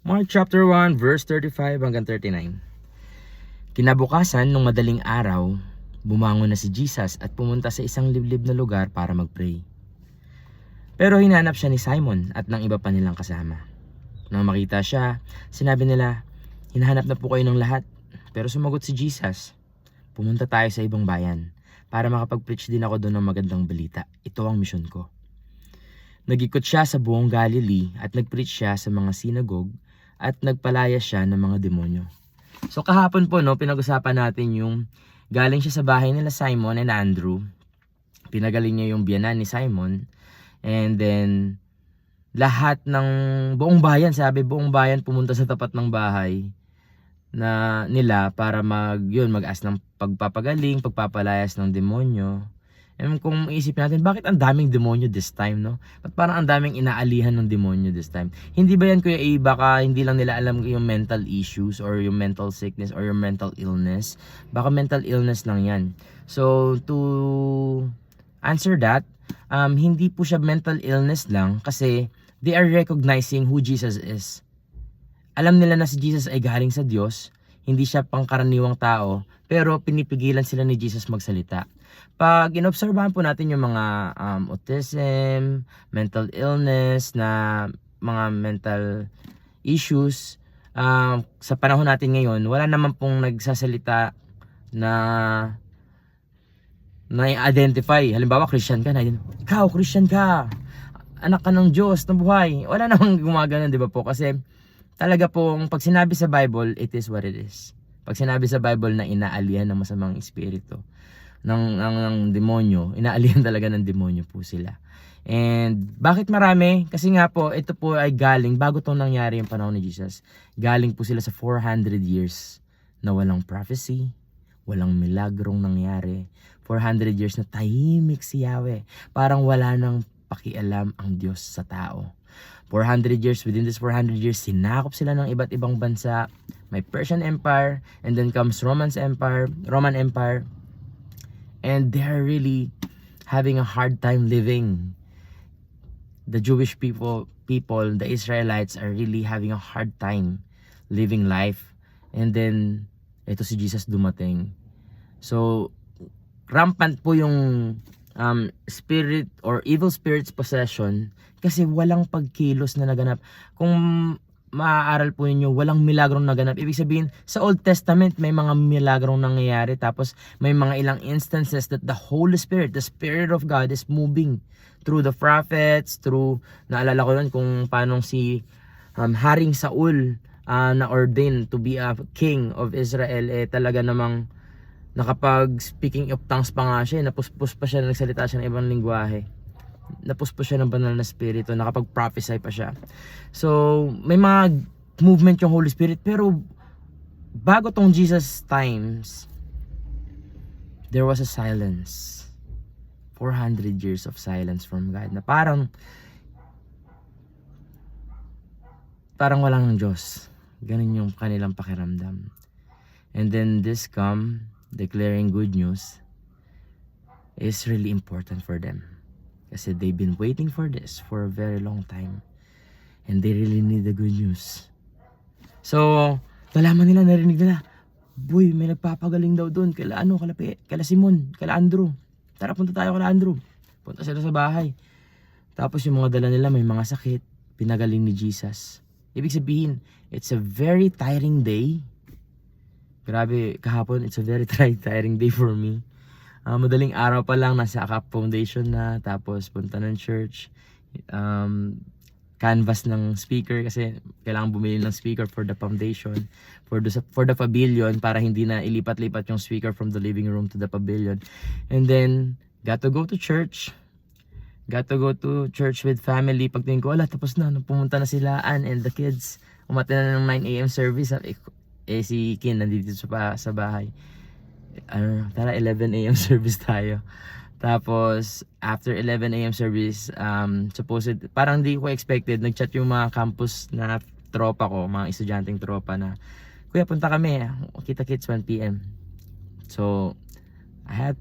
Mark chapter 1 verse 35 hanggang 39. Kinabukasan nung madaling araw, bumangon na si Jesus at pumunta sa isang liblib na lugar para mag-pray. Pero hinanap siya ni Simon at ng iba pa nilang kasama. Nang makita siya, sinabi nila, "Hinahanap na po kayo ng lahat." Pero sumagot si Jesus, "Pumunta tayo sa ibang bayan para makapag-preach din ako doon ng magandang balita. Ito ang misyon ko." Nag-ikot siya sa buong Galilee at nag-preach siya sa mga sinagog at nagpalaya siya ng mga demonyo. So kahapon po pinag-usapan natin yung galing siya sa bahay nila Simon and Andrew. Pinagaling niya yung biyanan ni Simon. And then lahat ng buong bayan, sabi buong bayan pumunta sa tapat ng bahay na nila para mag-ask ng pagpapagaling, pagpapalayas ng demonyo. And kung iisip natin, bakit ang daming demonyo this time, no? Ba't parang ang daming inaalihan ng demonyo this time? Hindi ba yan, Kuya A, baka hindi lang nila alam yung mental issues or yung mental sickness or yung mental illness? Baka mental illness lang yan. So, to answer that, hindi po siya mental illness lang kasi they are recognizing who Jesus is. Alam nila na si Jesus ay galing sa Diyos, hindi siya pangkaraniwang tao, pero pinipigilan sila ni Jesus magsalita. Pag inobserbahan po natin yung mga autism, mental illness, na mga mental issues, sa panahon natin ngayon, wala naman pong nagsasalita na na-identify. Halimbawa, Christian ka na, ikaw, Christian ka, anak ka ng Diyos na buhay. Wala namang gumagano, di ba po? Kasi talaga pong pag sinabi sa Bible, it is what it is. Pag sinabi sa Bible na inaalihan ng masamang espiritu, ng demonyo, inaalihan talaga ng demonyo po sila. And bakit marami? Kasi nga po, ito po ay galing, bago itong nangyari yung panahon ni Jesus, galing po sila sa 400 years na walang prophecy, walang milagrong nangyari. 400 years na tahimik si Yahweh. Parang wala nang pakialam ang Diyos sa tao. 400 years, within this 400 years, sinakop sila ng iba't ibang bansa. May Persian Empire, and then comes Roman Empire, and they're really having a hard time living. The Jewish people, the Israelites are really having a hard time living life. And then, ito si Jesus dumating. So, rampant po yung spirit or evil spirits possession kasi walang pagkilos na naganap. Kung maaaral po ninyo, walang milagrong naganap. Ibig sabihin, sa Old Testament may mga milagrong nangyayari, tapos may mga ilang instances that the Holy Spirit, the Spirit of God is moving through the prophets, through, naalala ko nun kung paano si Haring Saul na ordained to be a king of Israel, talaga namang nakapag speaking of tongues pa nga siya, napuspos pa siya, nagsalita siya ng ibang lingwahe, napuspos siya ng banal na spirito, nakapag-prophesy pa siya. So may mga movement yung Holy Spirit, pero bago tong Jesus times, there was a silence. 400 years of silence from God, na parang walang Diyos. Ganun yung kanilang pakiramdam. And then this come, declaring good news, is really important for them. Kasi they've been waiting for this for a very long time. And they really need the good news. So, nalaman nila, narinig nila, boy, may nagpapagaling daw doon. Kala Simon, kala Andrew. Tara, punta tayo kala Andrew. Punta sila sa bahay. Tapos yung mga dala nila may mga sakit, pinagaling ni Jesus. Ibig sabihin, it's a very tiring day. Grabe, kahapon, it's a very tiring day for me. Madaling araw pa lang, nasa Akap Foundation na, tapos punta ng church, canvas ng speaker kasi kailangan bumili ng speaker for the foundation, for the pavilion, para hindi na ilipat-lipat yung speaker from the living room to the pavilion. And then got to go to church with family. Pagtingin ko, tapos na, pumunta na sila and the kids, umattend na ng 9 AM service. Si Kin nandito sa bahay, tara 11 AM service tayo. Tapos after 11 AM service, parang di ko expected, nagchat yung mga campus na tropa ko, mga estudyanteng tropa na, kuya punta kami, kita kits 1 PM. So I had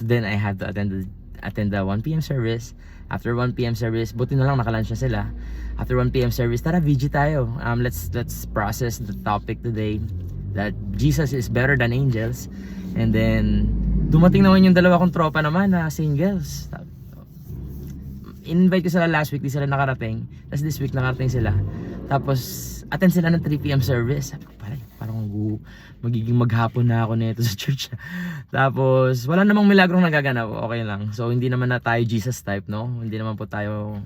to attend the 1 PM service. After 1 p.m. service, buti na lang nakalunch na sila. After 1 p.m. service, tara VG tayo. Let's process the topic today, that Jesus is better than angels. And then dumating naman yung dalawa kong tropa naman na singles. In-invite ko sila last week, di sila nakarating. Tapos this week nakarating sila. Tapos attend sila ng 3 p.m. service. Sabi ko, parang magiging maghapon na ako nito sa church. Tapos wala namang milagrong nagaganap. Okay lang. So hindi naman na tayo Jesus type, no? Hindi naman po tayo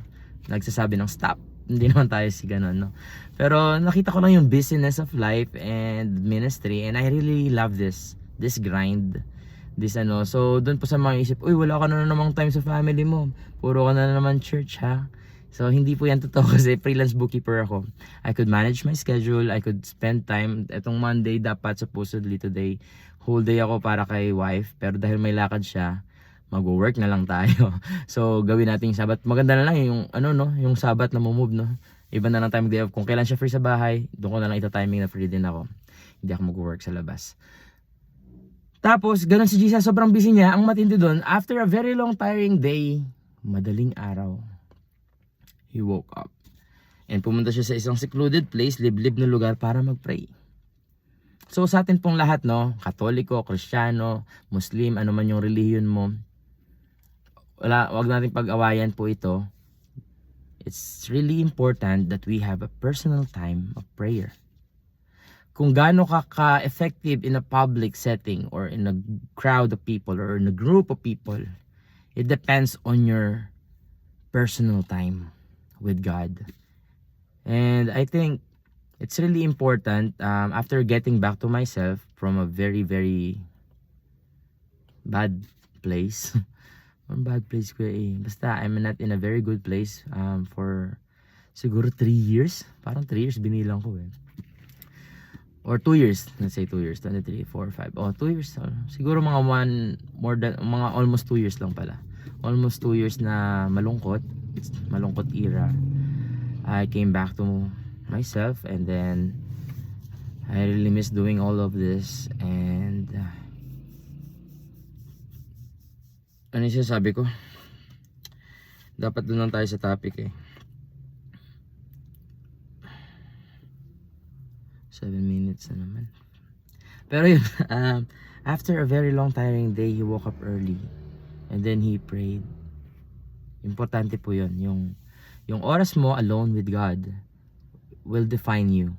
nagsasabi ng stop. Hindi naman tayo si ganon, no? Pero nakita ko lang yung busyness of life and ministry, and I really love this grind, this ano. So doon po sa mga isip, uy, wala ka na namang time sa family mo, puro ka na naman church, ha? So hindi po yan totoo, kasi freelance bookkeeper ako. I could manage my schedule, I could spend time. Etong Monday dapat supposedly today whole day ako para kay wife, pero dahil may lakad siya, mag-work na lang tayo. So gawin natin yung Sabat. Maganda na lang yung ano, no, yung Sabat na move, no. Iba na lang time day off. Kung kailan siya free sa bahay, doon ko na lang ita-timing na free din ako. Hindi ako mag-work sa labas. Tapos, ganun si Jesus, sobrang busy niya. Ang matindi doon, after a very long tiring day, madaling araw, he woke up. And pumunta siya sa isang secluded place, liblib na lugar para mag-pray. So sa atin pong lahat, no, Katoliko, Kristiyano, Muslim, ano man yung relihiyon mo, wag nating pag-awayan po ito. It's really important that we have a personal time of prayer. Kung gaano ka-effective in a public setting or in a crowd of people or in a group of people, it depends on your personal time with God. And I think it's really important, after getting back to myself from a very, very bad place. Bad place ko eh. Basta I'm not in a very good place for siguro 3 years. Parang 3 years binilang ko eh. Or 2 years, let's say 2 years, 23, 4, 5. Oh, 2 years. Siguro mga almost 2 years lang pala. Almost 2 years na malungkot. It's malungkot era. I came back to myself, and then I really miss doing all of this. And ano yung sabi ko? Dapat doon lang tayo sa topic eh. 7 minutes na naman. Pero yun, after a very long tiring day, he woke up early and then he prayed. Importante po yun. Yung oras mo alone with God will define you.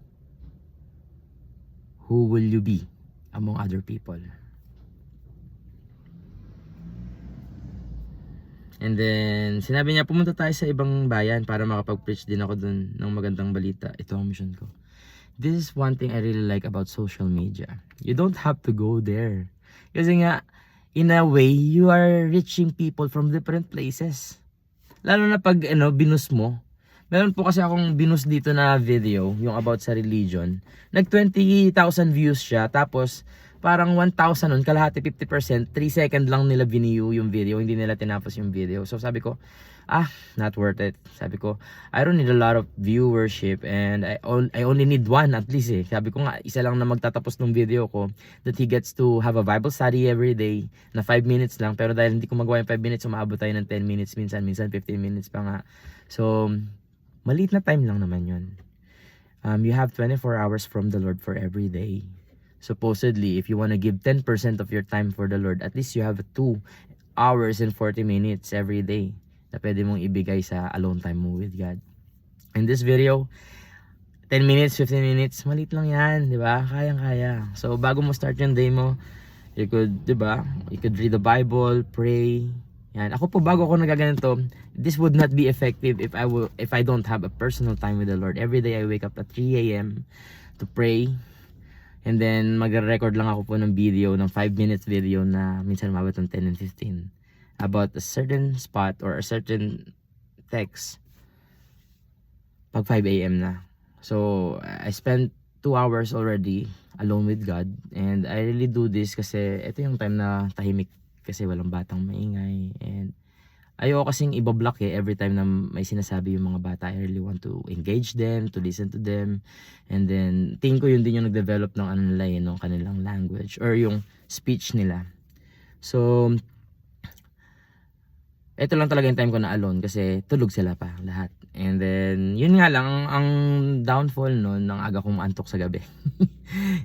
Who will you be among other people? And then sinabi niya, pumunta tayo sa ibang bayan para makapag-preach din ako dun ng magandang balita. Ito ang mission ko. This is one thing I really like about social media. You don't have to go there. Kasi nga, in a way, you are reaching people from different places. Lalo na pag binus mo. Meron po kasi akong binus dito na video, yung about sa religion. Nag 20,000 views siya, tapos parang 1,000 nun, kalahati 50%, 3 second lang nila view yung video, hindi nila tinapos yung video. So sabi ko, not worth it. Sabi ko, I don't need a lot of viewership, and I only need one at least eh. Sabi ko nga, isa lang na magtatapos ng video ko, that he gets to have a Bible study every day, na 5 minutes lang. Pero dahil hindi ko magawa yung 5 minutes, umaabot tayo ng 10 minutes, minsan 15 minutes pa nga. So, maliit na time lang naman yun. You have 24 hours from the Lord for every day. Supposedly, if you want to give 10% of your time for the Lord, at least you have 2 hours and 40 minutes every day na pwede mong ibigay sa alone time mo with God. In this video, 10 minutes, 15 minutes, maliit lang yan, di ba? Kayang-kaya. So, bago mo start yung day mo, you could, di ba? You could read the Bible, pray. Yan. Ako po, bago ako nagaganito, this would not be effective if I don't have a personal time with the Lord. Every day I wake up at 3 a.m. to pray. And then, mag-record lang ako po ng video, ng 5 minutes video na minsan umabot ng 10 and 15. About a certain spot or a certain text pag 5 a.m. na. So, I spent 2 hours already alone with God, and I really do this kasi ito yung time na tahimik kasi walang batang maingay, and ayoko kasing ibablock every time na may sinasabi yung mga bata. I really want to engage them, to listen to them, and then tingin ko yun din yung nag-develop ng nila ng kanilang language or yung speech nila. So, ito lang talaga yung time ko na alone kasi tulog sila pa lahat. And then, yun nga lang, ang downfall nun, ng aga kong antok sa gabi.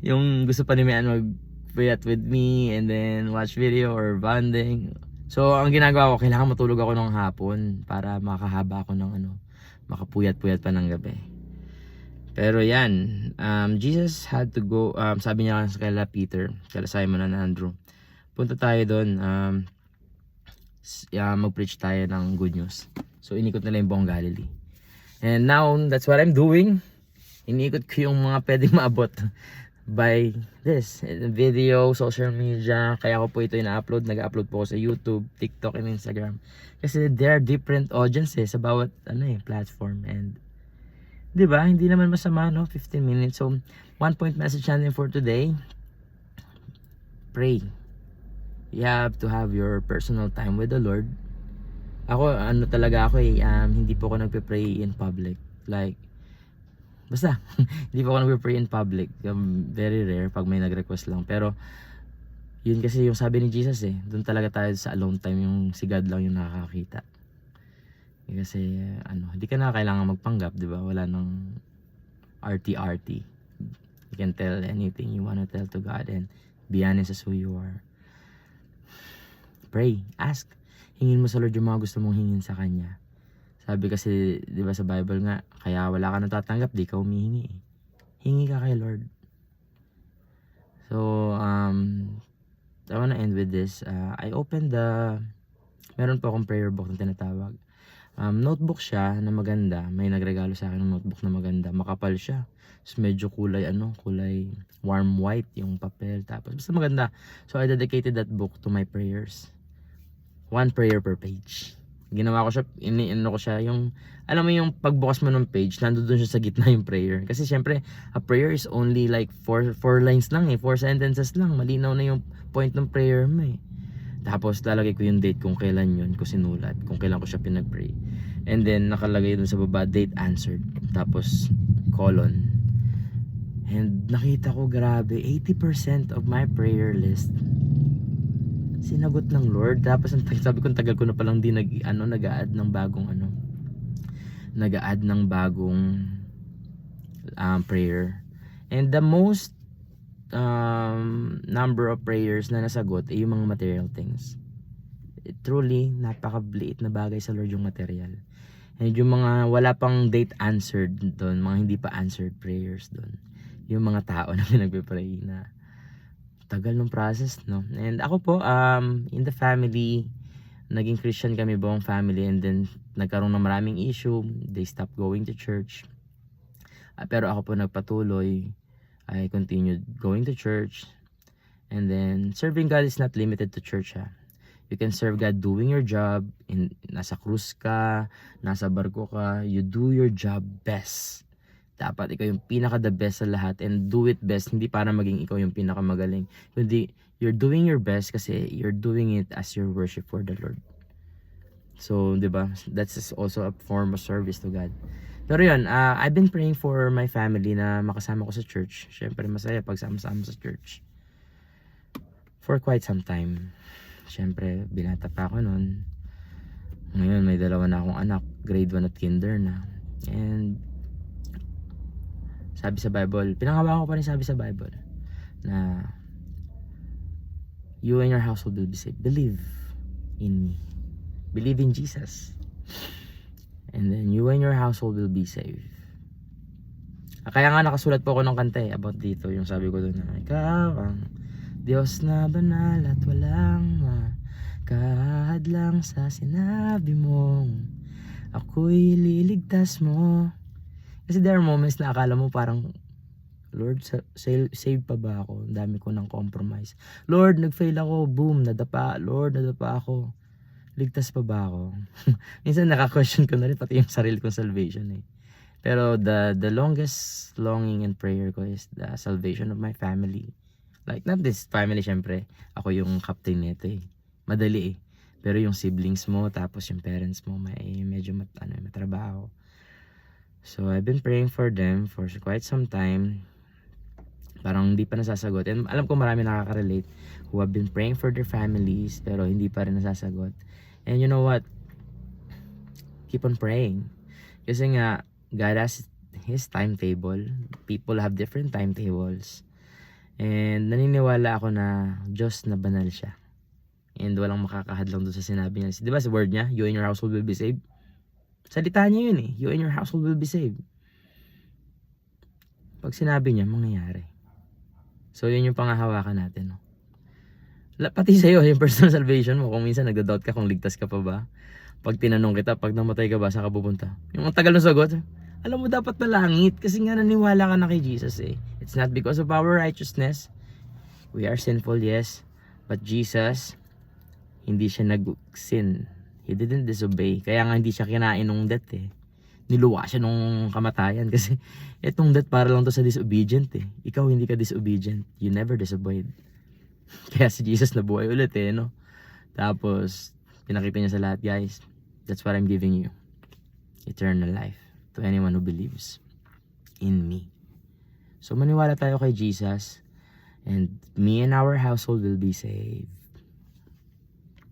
Yung gusto pa ni Mian mag-puyat with me and then watch video or bonding. So, ang ginagawa ko, kailangan matulog ako ng hapon para makahaba ako ng makapuyat-puyat pa ng gabi. Pero yan, Jesus had to go, sabi niya sa kala Peter, kala Simon and Andrew, punta tayo doon, mag-preach tayo ng good news. So inikot nila yung buong Galilee. And now, that's what I'm doing. Inikot ko yung mga pwedeng maabot by this video, social media. Kaya ko po ito ina-upload. Nag-upload po ako sa YouTube, TikTok, and Instagram. Kasi there are different audiences sa bawat platform. And 'di ba? Hindi naman masama, no? 15 minutes. So, one point message natin for today. Pray. You have to have your personal time with the Lord. Ako, talaga ako hindi po ako nagpe-pray in public. Like, basta, hindi po ako nagpe-pray in public. Very rare pag may nag-request lang. Pero, yun kasi yung sabi ni Jesus doon talaga tayo sa alone time, yung si God lang yung nakakakita. Kasi, hindi ka na kailangan magpanggap, di ba? Wala nang RT-RT. You can tell anything you wanna tell to God and be honest as who you are. Pray, ask. Hingin mo sa Lord yung mga gusto mong hingin sa Kanya. Sabi kasi, di ba sa Bible nga, kaya wala ka natatanggap, di ka humihingi. Hingi ka kay Lord. So, I wanna end with this. I opened meron po akong prayer book na tinatawag. Notebook siya na maganda. May nagregalo sa akin ng notebook na maganda. Makapal siya. So, medyo kulay warm white yung papel. Tapos, basta maganda. So, I dedicated that book to my prayers. 1 prayer per page. Ginawa ko siya, ko siya, yung, alam mo yung pagbukas mo ng page, nandoon siya sa gitna yung prayer. Kasi syempre, a prayer is only like 4 lines lang 4 sentences lang. Malinaw na yung point ng prayer mo Tapos lalagay ko yung date kung kailan yun ko sinulat, kung kailan ko siya pinag-pray. And then nakalagay dun sa baba, date answered. Tapos colon. And nakita ko, grabe, 80% of my prayer list sinagot ng Lord. Tapos sabi ko, tagal ko na palang di nag-a-add ng bagong prayer. And the most number of prayers na nasagot ay yung mga material things. Truly, napakaliit na bagay sa Lord yung material. And yung mga wala pang date answered doon, mga hindi pa answered prayers doon, yung mga tao na pinagpe-pray na tagal ng process, no? And ako po, in the family, naging Christian kami, buong family, and then nagkaroon ng maraming issue. They stopped going to church. Pero ako po nagpatuloy. I continued going to church. And then, serving God is not limited to church, You can serve God doing your job. Nasa cruise ka, nasa barko ka, you do your job best. Dapat ikaw yung pinaka the best sa lahat, and do it best, hindi para maging ikaw yung pinaka magaling. Kundi, you're doing your best kasi you're doing it as your worship for the Lord. So, di ba? That's also a form of service to God. Pero yun, I've been praying for my family na makasama ko sa church. Siyempre, masaya pag sama-sama sa church. For quite some time. Siyempre, binata pa ako nun. Ngayon, may 2 na akong anak. Grade 1 at kinder na. And, sabi sa Bible, pinangawa ko pa rin sabi sa Bible, na, you and your household will be saved. Believe in me. Believe in Jesus. And then, you and your household will be saved. Kaya nga nakasulat po ako ng kanta about dito. Yung sabi ko doon na, ikaw ang Diyos na banal at walang makahadlang sa sinabi mong ako'y liligtas mo. Kasi there are moments na akala mo parang, Lord, save pa ba ako? Ang dami ko ng compromise. Lord, nag-fail ako. Boom, nadapa. Lord, nadapa ako. Ligtas pa ba ako? Minsan naka-question ko na rin pati yung sarili kong salvation Pero the longest longing and prayer ko is the salvation of my family. Like, not this family, syempre. Ako yung captain nito Madali Pero yung siblings mo, tapos yung parents mo, medyo matrabaho. So, I've been praying for them for quite some time. Parang hindi pa nasasagot. And alam ko marami nakaka-relate who have been praying for their families pero hindi pa rin nasasagot. And you know what? Keep on praying. Kasi nga, God has His timetable. People have different timetables. And naniniwala ako na Diyos na banal siya. And walang makakahadlang doon sa sinabi niya. Di ba sa word niya, you and your household will be saved? Salita niya yun eh. You and your household will be saved. Pag sinabi niya, mangyayari. So yun yung pangahawakan natin. No? Pati sa'yo, yung personal salvation mo. Kung minsan nagda-doubt ka kung ligtas ka pa ba. Pag tinanong kita, pag namatay ka ba, saan ka pupunta? Yung ang tagal ng sagot, alam mo dapat na langit. Kasi nga naniwala ka na kay Jesus eh. It's not because of our righteousness. We are sinful, yes. But Jesus, hindi siya nag-sin. He didn't disobey. Kaya nga hindi siya kinain nung death eh. Niluwa siya nung kamatayan. Kasi etong death para lang to sa disobedient eh. Ikaw hindi ka disobedient. You never disobeyed. Kaya si Jesus nabuhay ulit eh, no? Tapos, pinakita niya sa lahat, guys. That's what I'm giving you. Eternal life. To anyone who believes in me. So, maniwala tayo kay Jesus. And me and our household will be saved.